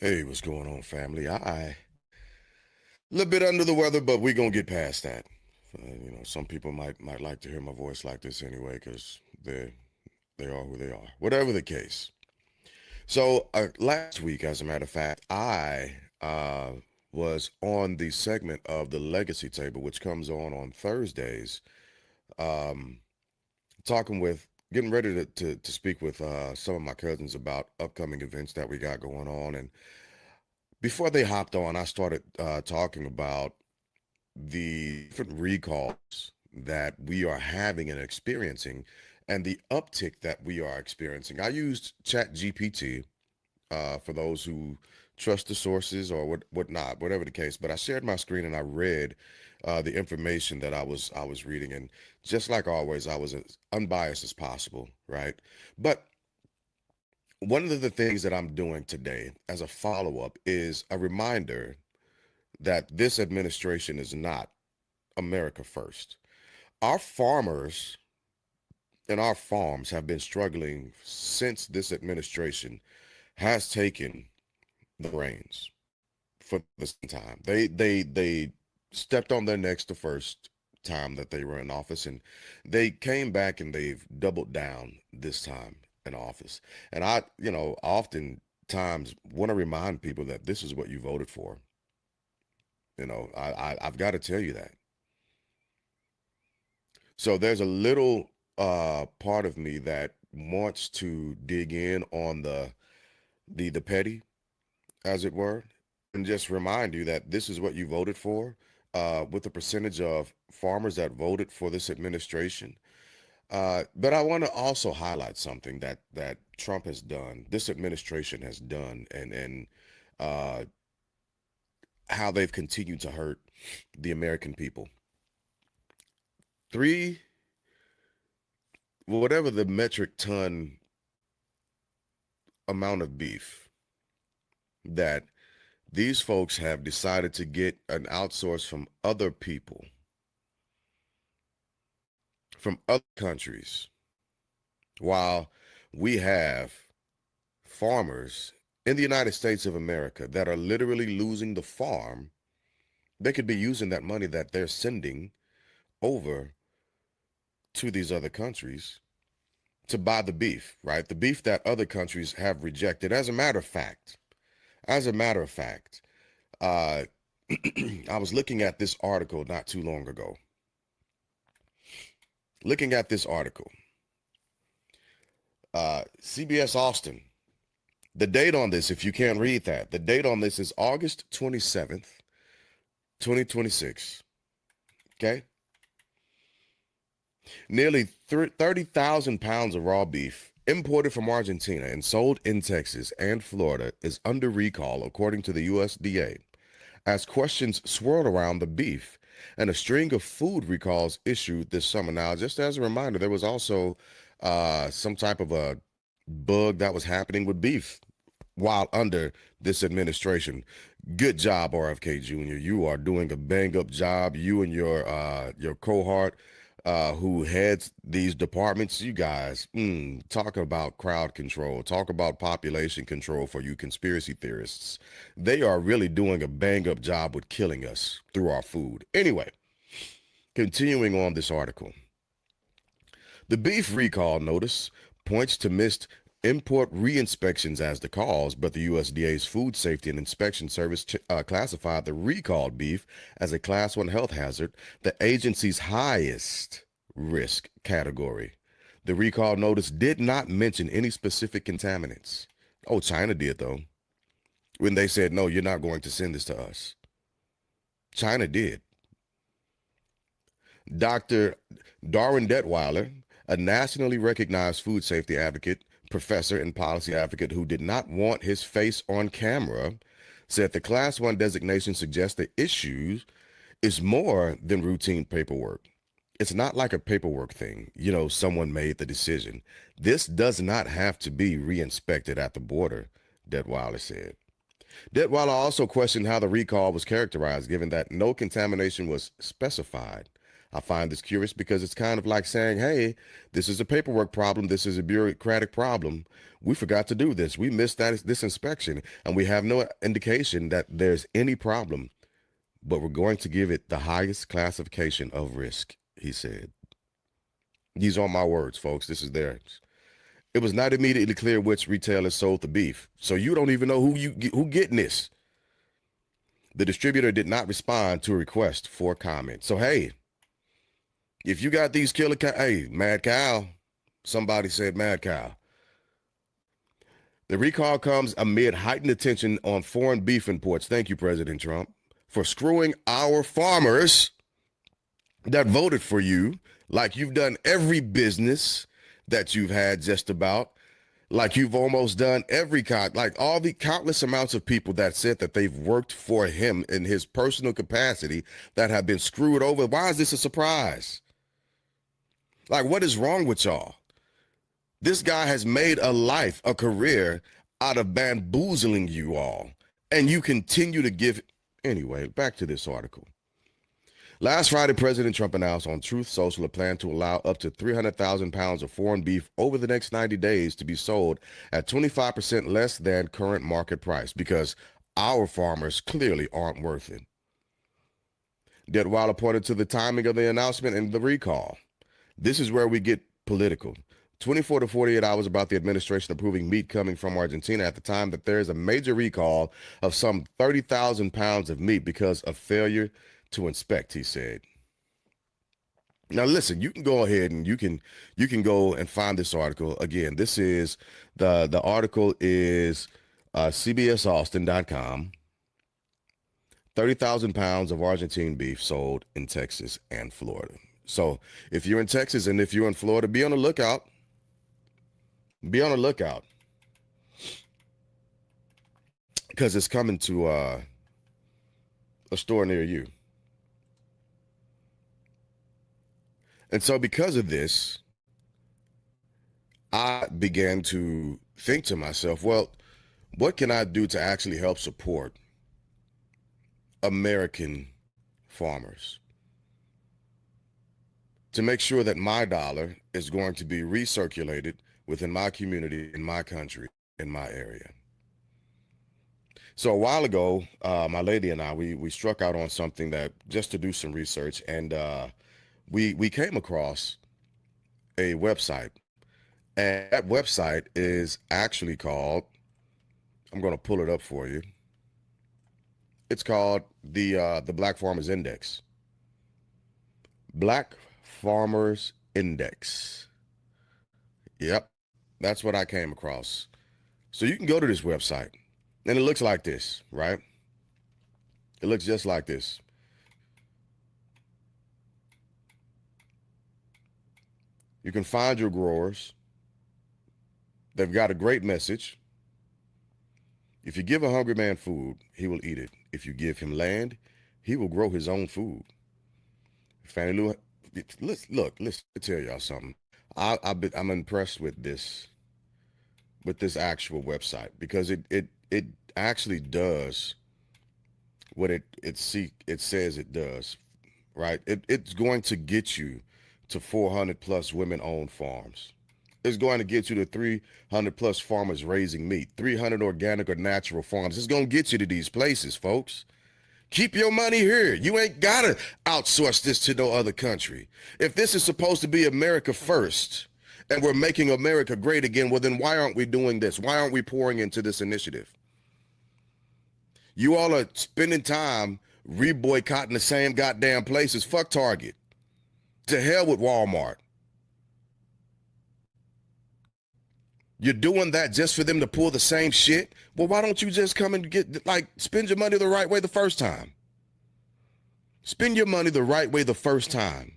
Hey, what's going on, family? A little bit under the weather, but we're gonna get past that. Some people might like to hear my voice like this anyway, because they are who they are. Whatever the case. So last week, as a matter of fact, I was on the segment of the Legacy Table, which comes on Thursdays, um, talking with, getting ready to speak with some of my cousins about upcoming events that we got going on. And before they hopped on, I started talking about the different recalls that we are having and experiencing and the uptick that we are experiencing. I used ChatGPT for those who trust the sources or whatnot, whatever the case. But I shared my screen and I read the information that I was reading, and just like always, I was as unbiased as possible, right? But one of the things that I'm doing today as a follow-up is a reminder that this administration is not America first. Our farmers and our farms have been struggling since this administration has taken the reins for this time. They stepped on their necks the first time that they were in office, and they came back and they've doubled down this time in office. And oftentimes want to remind people that this is what you voted for. I've got to tell you that. So there's a little part of me that wants to dig in on the petty, as it were, and just remind you that this is what you voted for, with the percentage of farmers that voted for this administration. But I want to also highlight something that Trump has done, this administration has done, and uh, how they've continued to hurt the American people. Three, whatever the metric ton amount of beef that these folks have decided to get an outsource from other people, from other countries, while we have farmers in the United States of America that are literally losing the farm. They could be using that money that they're sending over to these other countries to buy the beef, right? The beef that other countries have rejected. As a matter of fact, uh, I was looking at this article not too long ago. Looking at this article, CBS Austin. The date on this, if you can't read that, the date on this is August 27th, 2026. Okay. Nearly 30,000 pounds of raw beef imported from Argentina and sold in Texas and Florida is under recall, according to the USDA, as questions swirl around the beef and a string of food recalls issued this summer. Now, just as a reminder, there was also some type of a bug that was happening with beef while under this administration. Good job, RFK Jr. You are doing a bang up job. You and your cohort who heads these departments, you guys, talk about crowd control, talk about population control for you conspiracy theorists. They are really doing a bang up job with killing us through our food. Anyway, continuing on this article. The beef recall notice points to missed import re-inspections as the cause, but the USDA's Food Safety and Inspection Service classified the recalled beef as a Class 1 health hazard, the agency's highest risk category. The recall notice did not mention any specific contaminants. Oh, China did, though, when they said, no, you're not going to send this to us. China did. Dr. Darwin Detweiler, a nationally recognized food safety advocate, professor, and policy advocate who did not want his face on camera, said the Class 1 designation suggests the issue is more than routine paperwork. It's not like a paperwork thing. Someone made the decision. This does not have to be re-inspected at the border, Detweiler said. Detweiler also questioned how the recall was characterized, given that no contamination was specified. I find this curious because it's kind of like saying, hey, this is a paperwork problem. This is a bureaucratic problem. We forgot to do this. We missed this inspection, and we have no indication that there's any problem, but we're going to give it the highest classification of risk, he said. These aren't my words, folks. This is theirs. It was not immediately clear which retailer sold the beef, so you don't even know who getting this. The distributor did not respond to a request for comment. So, hey, if you got these killer hey, Mad Cow, somebody said Mad Cow. The recall comes amid heightened attention on foreign beef imports. Thank you, President Trump, for screwing our farmers that voted for you, like you've done every business that you've had just about, like you've almost done every like all the countless amounts of people that said that they've worked for him in his personal capacity that have been screwed over. Why is this a surprise? Like, what is wrong with y'all? This guy has made a life, a career out of bamboozling you all, and you continue to give. Anyway, back to this article. Last Friday, President Trump announced on Truth Social a plan to allow up to 300,000 pounds of foreign beef over the next 90 days to be sold at 25% less than current market price because our farmers clearly aren't worth it. Detweiler pointed to the timing of the announcement and the recall. This is where we get political. 24 to 48 hours about the administration approving meat coming from Argentina at the time that there is a major recall of some 30,000 pounds of meat because of failure to inspect, he said. Now listen, you can go ahead and you can go and find this article. Again, this is the article is cbsaustin.com. 30,000 pounds of Argentine beef sold in Texas and Florida. So if you're in Texas and if you're in Florida, be on the lookout. Be on the lookout. Because it's coming to a store near you. And so because of this, I began to think to myself, well, what can I do to actually help support American farmers? To make sure that my dollar is going to be recirculated within my community, in my country, in my area. So a while ago, my lady and I, we struck out on something that just to do some research, and we came across a website, and that website is actually called, I'm going to pull it up for you. It's called the Black Farmers Index. Black Farmers Index. Yep, that's what I came across. So you can go to this website, and it looks like this, right? It looks just like this. You can find your growers. They've got a great message. If you give a hungry man food, he will eat it. If you give him land, he will grow his own food. Fannie Lou, look, let's tell y'all something. I'm impressed with this actual website because it actually does what it says it does, right? It's going to get you to 400 plus women-owned farms. It's going to get you to 300 plus farmers raising meat, 300 organic or natural farms. It's going to get you to these places, folks. Keep your money here. You ain't got to outsource this to no other country. If this is supposed to be America first and we're making America great again, well, then why aren't we doing this? Why aren't we pouring into this initiative? You all are spending time re-boycotting the same goddamn places. Fuck Target. To hell with Walmart. You're doing that just for them to pull the same shit? Well, why don't you just come and spend your money the right way the first time? Spend your money the right way the first time.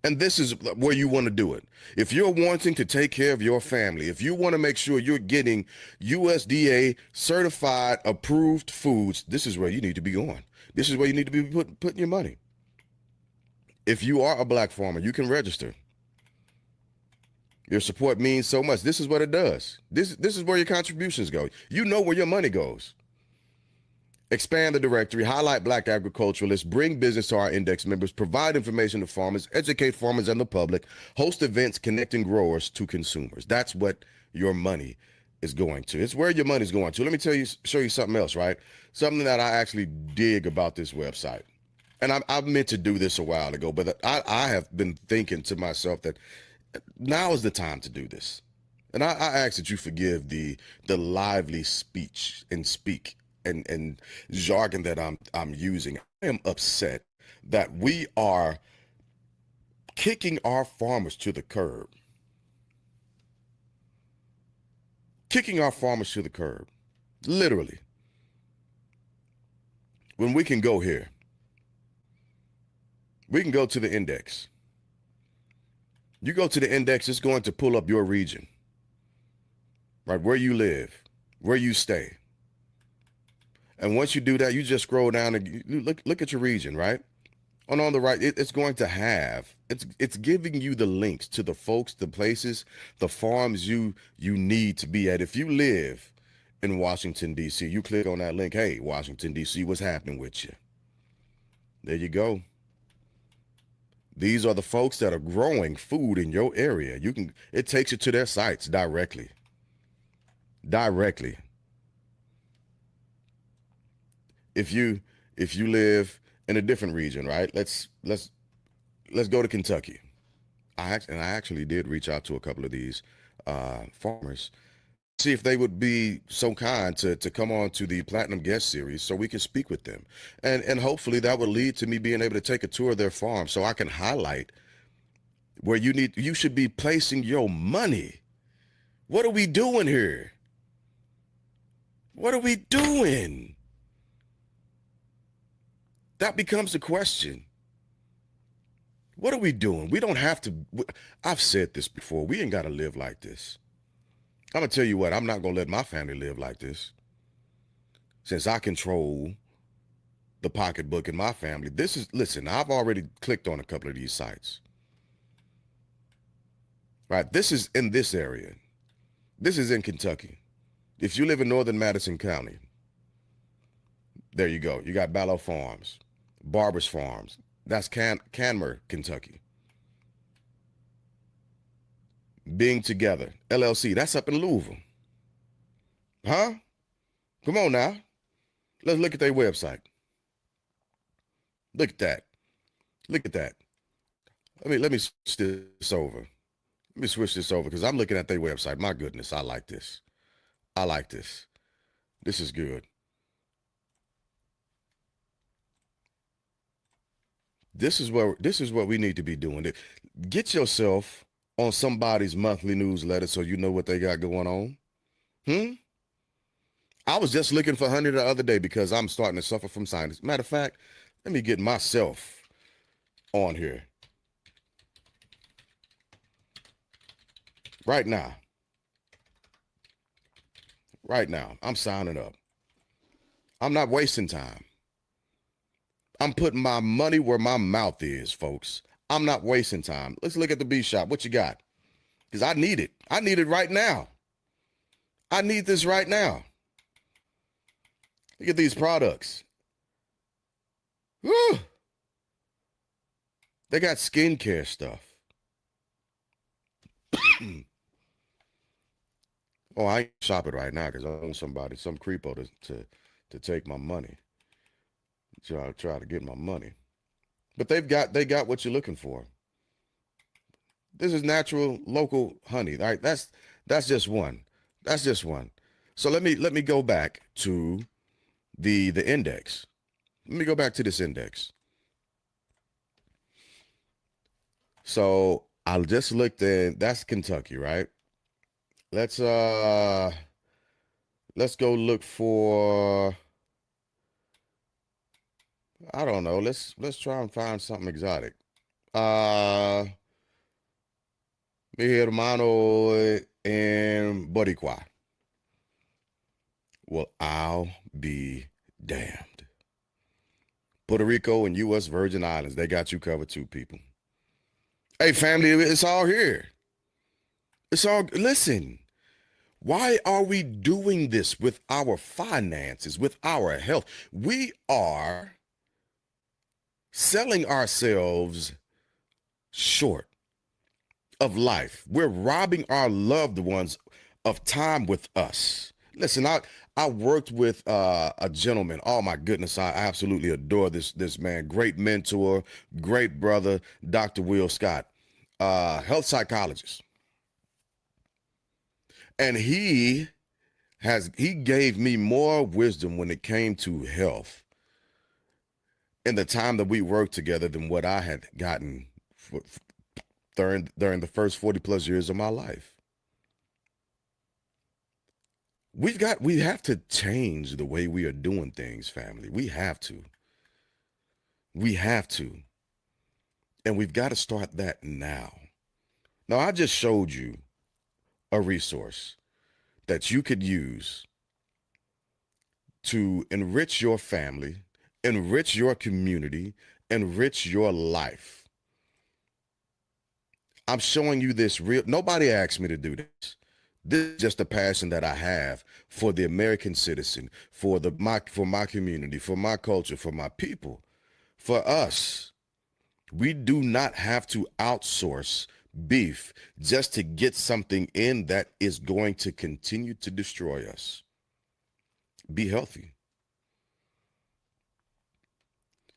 And this is where you want to do it. If you're wanting to take care of your family, if you want to make sure you're getting USDA certified approved foods, this is where you need to be going. This is where you need to be putting your money. If you are a black farmer, you can register. Your support means so much. This is what it does. This is where your contributions go. You know where your money goes. expand the directory, highlight Black agriculturalists, bring business to our index members, provide information to farmers, educate farmers and the public, host events connecting growers to consumers. That's what your money is going to. It's where your money's going to. Let me show you something else, right? Something that I actually dig about this website. And I meant to do this a while ago, but I have been thinking to myself that now is the time to do this. And I ask that you forgive the lively speech and speak and jargon that I'm using. I am upset that we are kicking our farmers to the curb. Kicking our farmers to the curb, literally. When we can go here, we can go to the index. You go to the index, it's going to pull up your region, right? Where you live, where you stay. And once you do that, you just scroll down and you look at your region, right? And on the right, it's going to have, it's giving you the links to the folks, the places, the farms you need to be at. If you live in Washington, D.C., you click on that link. Hey, Washington, D.C., what's happening with you? There you go. These are the folks that are growing food in your area. It takes you to their sites directly. Directly. If you live in a different region, right? Let's go to Kentucky. I actually did reach out to a couple of these farmers, see if they would be so kind to come on to the Platinum Guest Series so we can speak with them. And hopefully that would lead to me being able to take a tour of their farm so I can highlight where you should be placing your money. What are we doing here? What are we doing? That becomes the question. What are we doing? We don't have to. I've said this before. We ain't got to live like this. I'm going to tell you what, I'm not going to let my family live like this. Since I control the pocketbook in my family, listen, I've already clicked on a couple of these sites. Right? This is in this area. This is in Kentucky. If you live in northern Madison County, there you go. You got Ballo Farms, Barber's Farms. That's Canmer, Kentucky. Being Together, LLC. That's up in Louisville. Huh? Come on now. Let's look at their website. Look at that. Look at that. Let me switch this over. Let me switch this over because I'm looking at their website. My goodness, I like this. I like this. This is good. This is what we need to be doing. Get yourself on somebody's monthly newsletter so you know what they got going on. I was just looking for honey the other day because I'm starting to suffer from sinus. Matter of fact, let me get myself on here right now. Right now, I'm signing up. I'm not wasting time. I'm putting my money where my mouth is, folks. I'm not wasting time. Let's look at the bee shop. What you got? Because I need it. I need it right now. I need this right now. Look at these products. Woo! They got skincare stuff. Oh, I ain't shopping right now because I want some creepo to take my money. Try to get my money. But they got what you're looking for. This is natural local honey. All right, that's just one. That's just one. So let me go back to the index. Let me go back to this index. So I just looked at, that's Kentucky, right? Let's go look for, I don't know. Let's try and find something exotic. Mi hermano en Boricua. Well, I'll be damned. Puerto Rico and U.S. Virgin Islands, they got you covered too, people. Hey, family, it's all here. It's all, listen, Why are we doing this with our finances, with our health? We are selling ourselves short of life. We're robbing our loved ones of time with us. Listen, I worked with a gentleman. Oh my goodness, I absolutely adore this man. Great mentor, great brother, Dr. Will Scott, health psychologist, and he gave me more wisdom when it came to health in the time that we worked together than what I had gotten during the first 40 plus years of my life. We have to change the way we are doing things, family. We have to. We have to. And we've got to start that now. Now, I just showed you a resource that you could use to enrich your family, enrich your community, enrich your life. I'm showing you this real. Nobody asked me to do this. This is just a passion that I have for the American citizen, for my community, for my culture, for my people, for us. We do not have to outsource beef just to get something in that is going to continue to destroy us. Be healthy.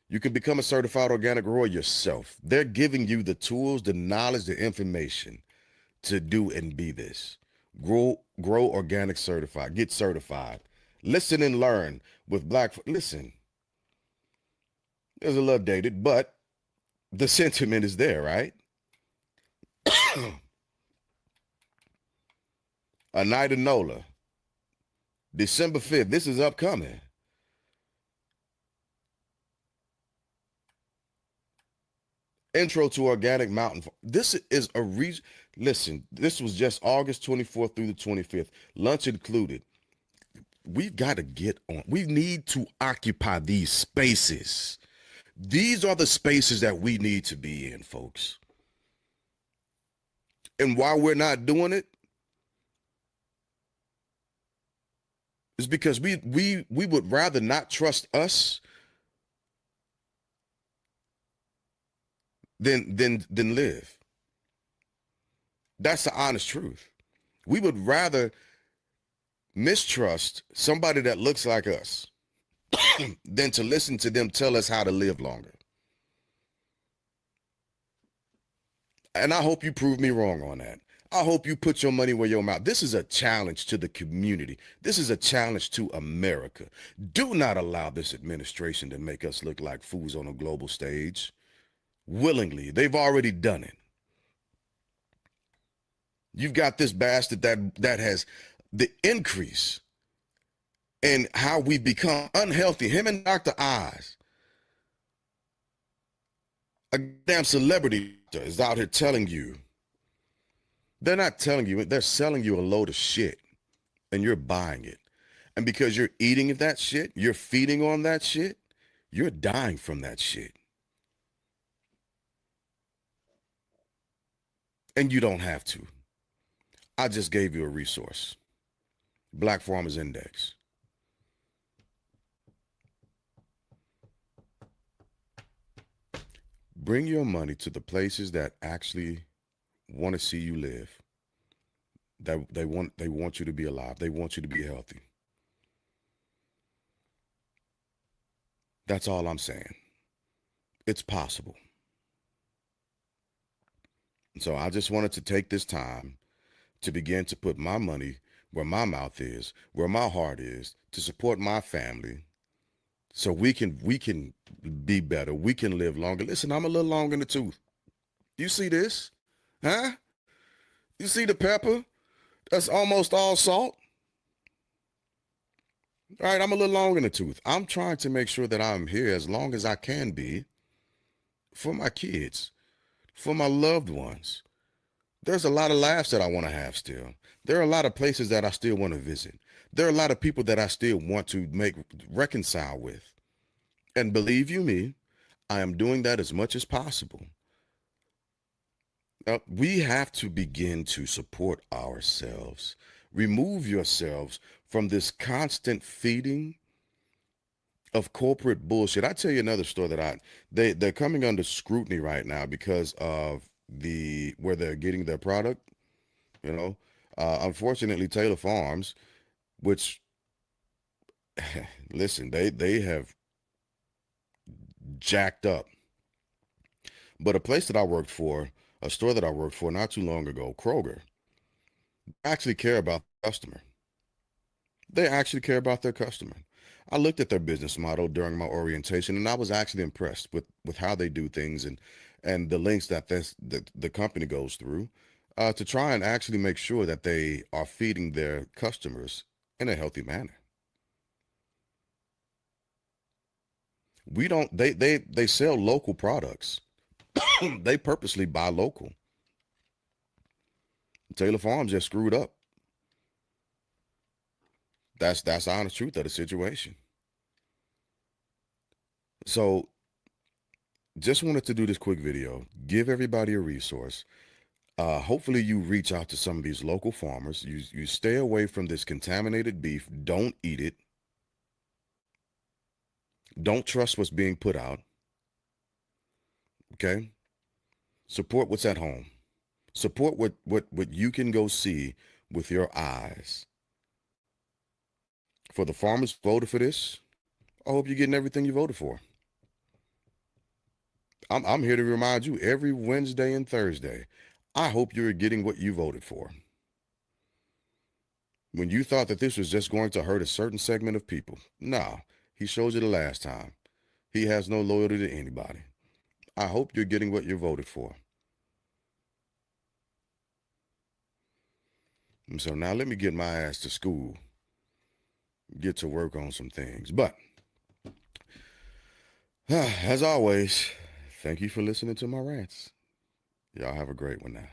You can become a certified organic grower yourself. They're giving you the tools, the knowledge, the information to do and be this. Grow organic certified. Get certified. Listen and learn with Black. Listen, it's a little dated, but the sentiment is there, right? A Night of Nola, December 5th. This is upcoming. Intro to Organic Mountain. This is a reason. Listen, this was just August 24th through the 25th. Lunch included. We've got to get on. We need to occupy these spaces. These are the spaces that we need to be in, folks. And why we're not doing it is because we would rather not trust us than live. That's the honest truth. We would rather mistrust somebody that looks like us than to listen to them tell us how to live longer. And I hope you prove me wrong on that. I hope you put your money where your mouth. This is a challenge to the community. This is a challenge to America. Do not allow this administration to make us look like fools on a global stage. Willingly. They've already done it. You've got this bastard that has the increase in how we become unhealthy. Him and Dr. Oz, a damn celebrity is out here telling you. They're not telling you, they're selling you a load of shit and you're buying it. And because you're eating that shit, you're feeding on that shit, you're dying from that shit. And you don't have to. I just gave you a resource. Black Farmers Index. Bring your money to the places that actually want to see you live. That they want you to be alive. They want you to be healthy. That's all I'm saying. It's possible. So I just wanted to take this time to begin to put my money where my mouth is, where my heart is, to support my family, so we can be better. We can live longer. Listen, I'm a little long in the tooth. You see this? Huh? You see the pepper? That's almost all salt. All right, I'm a little long in the tooth. I'm trying to make sure that I'm here as long as I can be for my kids, for my loved ones. There's a lot of laughs that I want to have still. There are a lot of places that I still want to visit. There are a lot of people that I still want to reconcile with. And believe you me, I am doing that as much as possible. Now, we have to begin to support ourselves. Remove yourselves from this constant feeding of corporate bullshit. I tell you another store that they're coming under scrutiny right now because of the where they're getting their product. You know, unfortunately, Taylor Farms, which listen, they have jacked up. But a place that I worked for, a store that I worked for not too long ago, Kroger, actually care about the customer. They actually care about their customer. I looked at their business model during my orientation, and I was actually impressed with how they do things and the links that the company goes through to try and actually make sure that they are feeding their customers in a healthy manner. We don't they sell local products. They purposely buy local. Taylor Farms just screwed up. That's the honest truth of the situation. So just wanted to do this quick video, give everybody a resource. Hopefully you reach out to some of these local farmers. You stay away from this contaminated beef. Don't eat it. Don't trust what's being put out. Okay? Support what's at home. Support what you can go see with your eyes. For the farmers voted for this, I hope you're getting everything you voted for. I'm here to remind you every Wednesday and Thursday. I hope you're getting what you voted for. When you thought that this was just going to hurt a certain segment of people, no, he showed you the last time. He has no loyalty to anybody. I hope you're getting what you voted for. And so now let me get my ass to school, get to work on some things. But as always, thank you for listening to my rants. Y'all have a great one now.